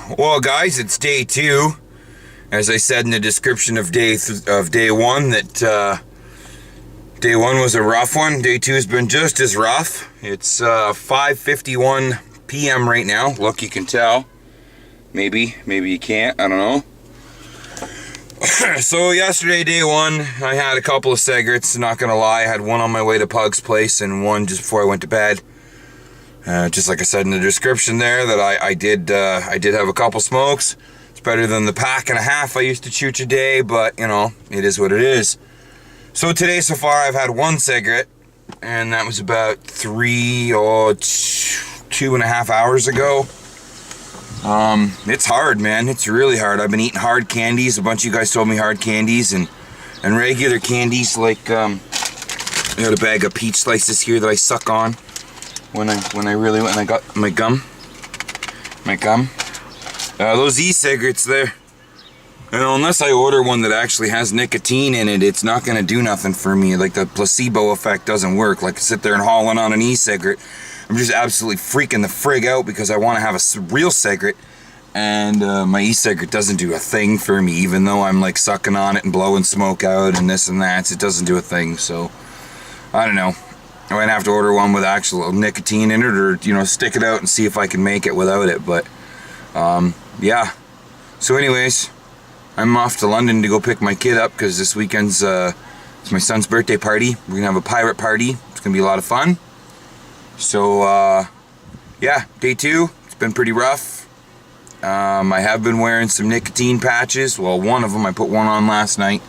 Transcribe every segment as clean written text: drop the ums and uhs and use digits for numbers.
Well, guys, it's day 2. As I said in the description of day 1, that day 1 was a rough one. Day 2 has been just as rough. It's 5:51 p.m. right now. Look, you can tell. Maybe you can't. I don't know. So yesterday, day 1, I had a couple of cigarettes. Not gonna lie, I had one on my way to Pug's place and one just before I went to bed. Just like I said in the description there, that I did have a couple smokes. It's better than the pack and a half I used to chew a day, but you know, it is what it is. So today so far I've had one cigarette, and that was about 2.5 hours ago. It's hard, man. It's really hard. I've been eating hard candies. A bunch of you guys told me hard candies and regular candies, like I got a bag of peach slices here that I suck on when I got my gum. Those e-cigarettes there, you know, unless I order one that actually has nicotine in it, it's not gonna do nothing for me. Like, the placebo effect doesn't work. Like, sit there and hauling on an e-cigarette, I'm just absolutely freaking the frig out because I want to have a real cigarette, and my e-cigarette doesn't do a thing for me, even though I'm like sucking on it and blowing smoke out and this and that. It doesn't do a thing. So I don't know, I might have to order one with actual nicotine in it, or, you know, stick it out and see if I can make it without it. But yeah. So anyways, I'm off to London to go pick my kid up, because this weekend's it's my son's birthday party. We're gonna have a pirate party. It's gonna be a lot of fun. So yeah, day 2, it's been pretty rough. I have been wearing some nicotine patches. Well, one of them, I put one on last night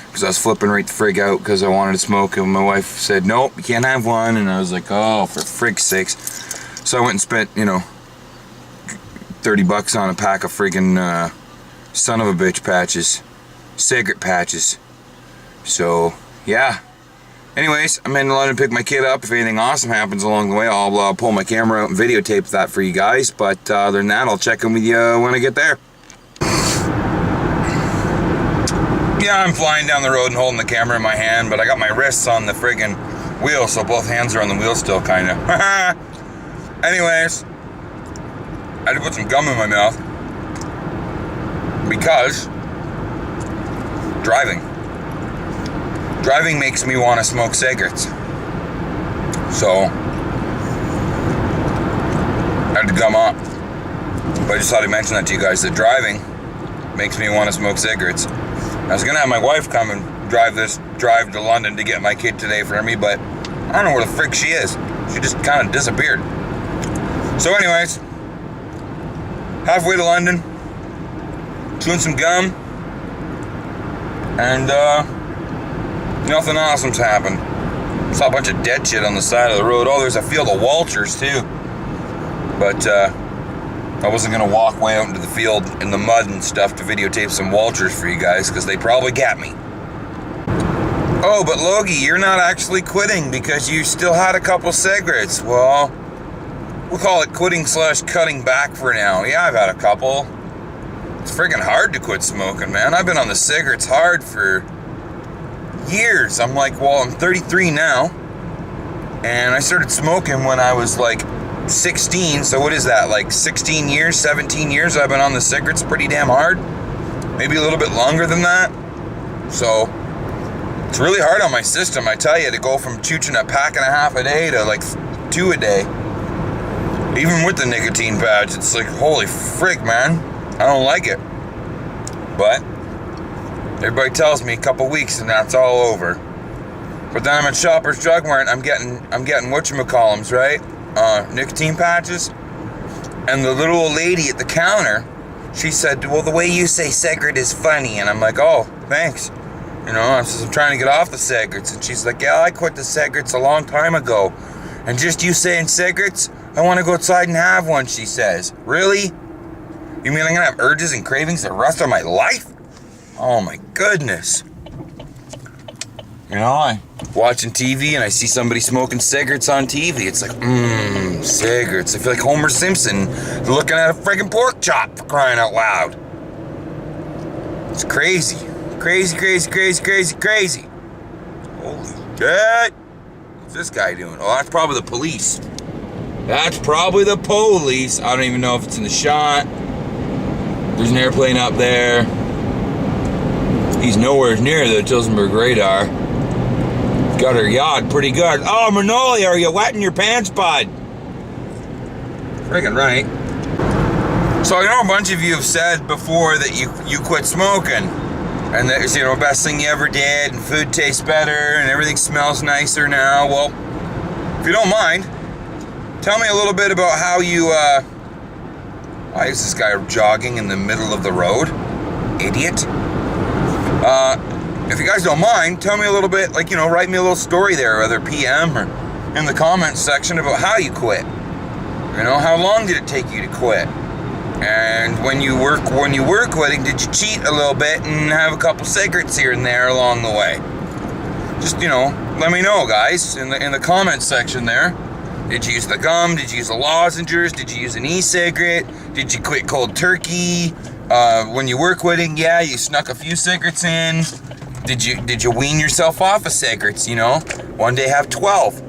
because I was flipping right the frig out because I wanted to smoke, and my wife said, nope, you can't have one, and I was like, oh, for frig's sakes. So I went and spent, you know, $30 on a pack of friggin' son of a bitch patches, cigarette patches. So yeah. Anyways, I'm heading to London to pick my kid up. If anything awesome happens along the way, I'll pull my camera out and videotape that for you guys. But other than that, I'll check in with you when I get there. Yeah, I'm flying down the road and holding the camera in my hand, but I got my wrists on the friggin' wheel, so both hands are on the wheel still, kinda. Anyways, I had to put some gum in my mouth because Driving makes me want to smoke cigarettes. So I had to gum up. But I just thought I'd mention that to you guys, that driving makes me want to smoke cigarettes. I was gonna have my wife come and drive to London to get my kid today for me, but I don't know where the frick she is. She just kind of disappeared. So anyways, halfway to London, chewing some gum, and nothing awesome's happened. Saw a bunch of dead shit on the side of the road. Oh, there's a field of vultures too. But I wasn't gonna walk way out into the field in the mud and stuff to videotape some vultures for you guys, because they'd probably get me. Oh, but Logie, you're not actually quitting because you still had a couple cigarettes. Well, we'll call it quitting / cutting back for now. Yeah, I've had a couple. It's friggin' hard to quit smoking, man. I've been on the cigarettes hard for years. I'm 33 now, and I started smoking when I was like 16. So what is that, like 16 years, 17 years I've been on the cigarettes pretty damn hard, maybe a little bit longer than that. So it's really hard on my system, I tell you, to go from chewing a pack and a half a day to like 2 a day. Even with the nicotine patch, it's like, holy frig, man, I don't like it. But everybody tells me a couple weeks and that's all over. But then I'm at Shoppers Drug Mart, I'm getting whatchamacallums, right? Nicotine patches. And the little old lady at the counter, she said, well, the way you say cigarette is funny. And I'm like, oh, thanks. You know, I'm trying to get off the cigarettes. And she's like, yeah, I quit the cigarettes a long time ago. And just you saying cigarettes, I want to go outside and have one, she says. Really? You mean I'm going to have urges and cravings the rest of my life? Oh my goodness. You know, I'm watching TV and I see somebody smoking cigarettes on TV. It's like, cigarettes. I feel like Homer Simpson looking at a friggin' pork chop, for crying out loud. It's crazy. Crazy. Holy shit. What's this guy doing? Oh, that's probably the police. That's probably the police. I don't even know if it's in the shot. There's an airplane up there. He's nowhere near the Tilsonburg radar. Got her yacht pretty good. Oh, Manoli, are you wetting your pants, bud? Friggin' right. So I know a bunch of you have said before that you quit smoking. And that it's, best thing you ever did, and food tastes better, and everything smells nicer now. Well, if you don't mind, tell me a little bit about how you, why is this guy jogging in the middle of the road? Idiot. If you guys don't mind, tell me a little bit, write me a little story there, whether PM or in the comments section about how you quit. How long did it take you to quit? And when you were quitting, did you cheat a little bit and have a couple cigarettes here and there along the way? Just, let me know, guys, in the comments section there. Did you use the gum? Did you use the lozenges? Did you use an e-cigarette? Did you quit cold turkey? When you were quitting, yeah, you snuck a few cigarettes in. Did you wean yourself off of cigarettes, One day have 12,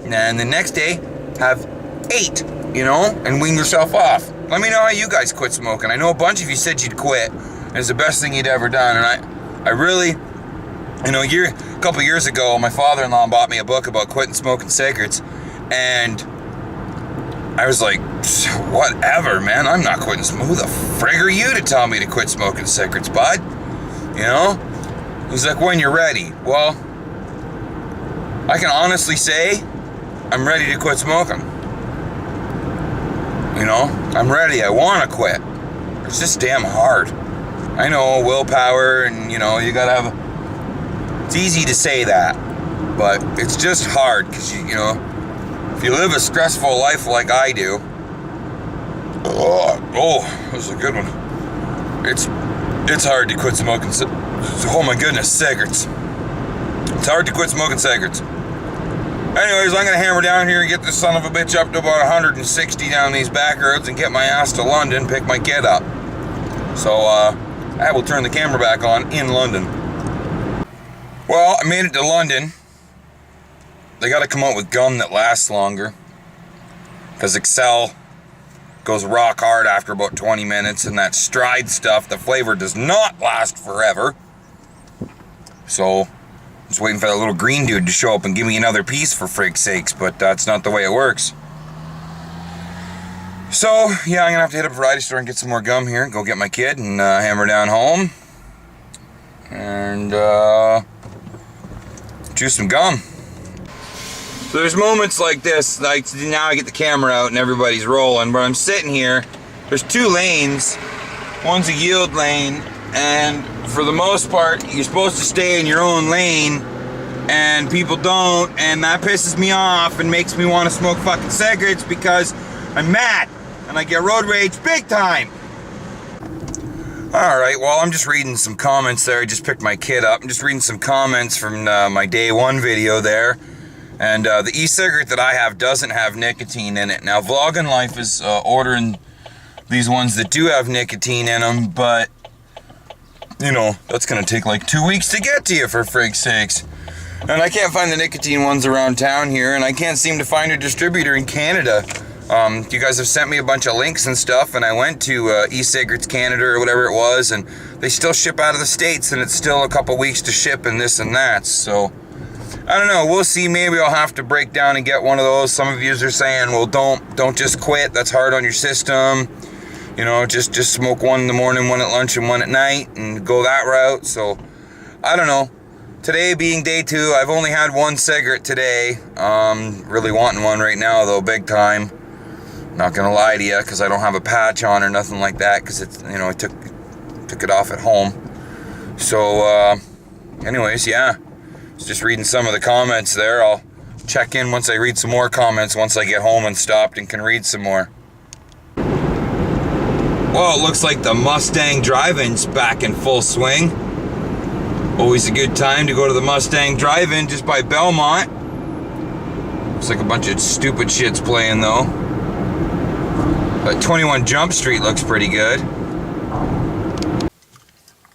and the next day have 8, and wean yourself off. Let me know how you guys quit smoking. I know a bunch of you said you'd quit, and it's the best thing you'd ever done, and I really, a couple years ago, my father-in-law bought me a book about quitting smoking cigarettes, and I was like, whatever, man, I'm not quitting smoking. Who the frig are you to tell me to quit smoking cigarettes, bud? He's like, when you're ready. Well, I can honestly say I'm ready to quit smoking. I'm ready. I want to quit. It's just damn hard. I know, willpower, and, you gotta have... It's easy to say that, but it's just hard, because, if you live a stressful life like I do... Oh, this is a good one. It's hard to quit smoking... Oh my goodness, cigarettes. It's hard to quit smoking cigarettes. Anyways, I'm going to hammer down here and get this son of a bitch up to about 160 down these back roads and get my ass to London, pick my kid up. So, I will turn the camera back on in London. Well, I made it to London. They got to come out with gum that lasts longer. Because Excel goes rock hard after about 20 minutes, and that Stride stuff, the flavor does not last forever. So... just waiting for that little green dude to show up and give me another piece for frig's sakes, but that's not the way it works. So, yeah, I'm gonna have to hit up a variety store and get some more gum here, go get my kid, and hammer down home. And, chew some gum. So there's moments like this, like now I get the camera out and everybody's rolling, but I'm sitting here, there's 2 lanes, one's a yield lane, and for the most part, you're supposed to stay in your own lane, and people don't, and that pisses me off and makes me want to smoke fucking cigarettes because I'm mad, and I get road rage big time. Alright, well, I'm just reading some comments there. I just picked my kid up. I'm just reading some comments from my day 1 video there, and the e-cigarette that I have doesn't have nicotine in it. Now, Vlogging Life is ordering these ones that do have nicotine in them, but that's going to take like 2 weeks to get to you, for frig's sakes. And I can't find the nicotine ones around town here, and I can't seem to find a distributor in Canada. You guys have sent me a bunch of links and stuff, and I went to e-cigarettes Canada or whatever it was, and they still ship out of the States, and it's still a couple weeks to ship and this and that. So, I don't know. We'll see. Maybe I'll have to break down and get one of those. Some of you are saying, well, don't just quit. That's hard on your system. Just smoke one in the morning, one at lunch, and one at night, and go that route. So, I don't know. Today being day 2, I've only had 1 cigarette today. Really wanting one right now, though, big time. Not gonna lie to you, because I don't have a patch on or nothing like that, because it's, I took it off at home. So, anyways, yeah. Just reading some of the comments there. I'll check in once I read some more comments, once I get home and stopped and can read some more. Well, it looks like the Mustang Drive-In's back in full swing. Always a good time to go to the Mustang Drive-In just by Belmont. Looks like a bunch of stupid shit's playing though. But 21 Jump Street looks pretty good.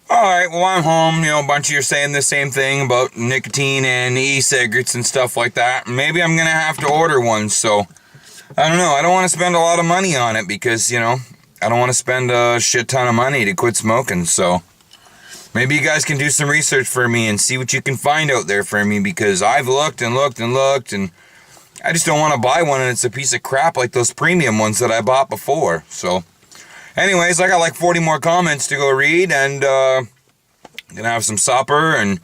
Alright, well, I'm home. A bunch of you are saying the same thing about nicotine and e-cigarettes and stuff like that. Maybe I'm gonna have to order one, so I don't know. I don't want to spend a lot of money on it because, I don't want to spend a shit ton of money to quit smoking. So maybe you guys can do some research for me and see what you can find out there for me, because I've looked and looked and looked, and I just don't want to buy one and it's a piece of crap like those premium ones that I bought before. So anyways, I got like 40 more comments to go read, and I'm gonna have some supper and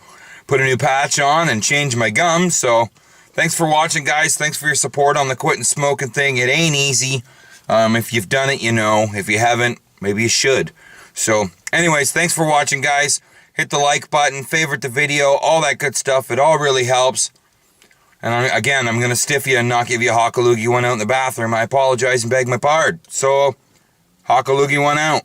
put a new patch on and change my gum. So thanks for watching, guys. Thanks for your support on the quitting smoking thing. It ain't easy. If you've done it, you know. If you haven't, maybe you should. So anyways, thanks for watching, guys. Hit the like button, favorite the video, all that good stuff. It all really helps. And again, I'm going to stiff you and not give you a Hockaloogie one out in the bathroom. I apologize and beg my pardon. So, Hockaloogie one out.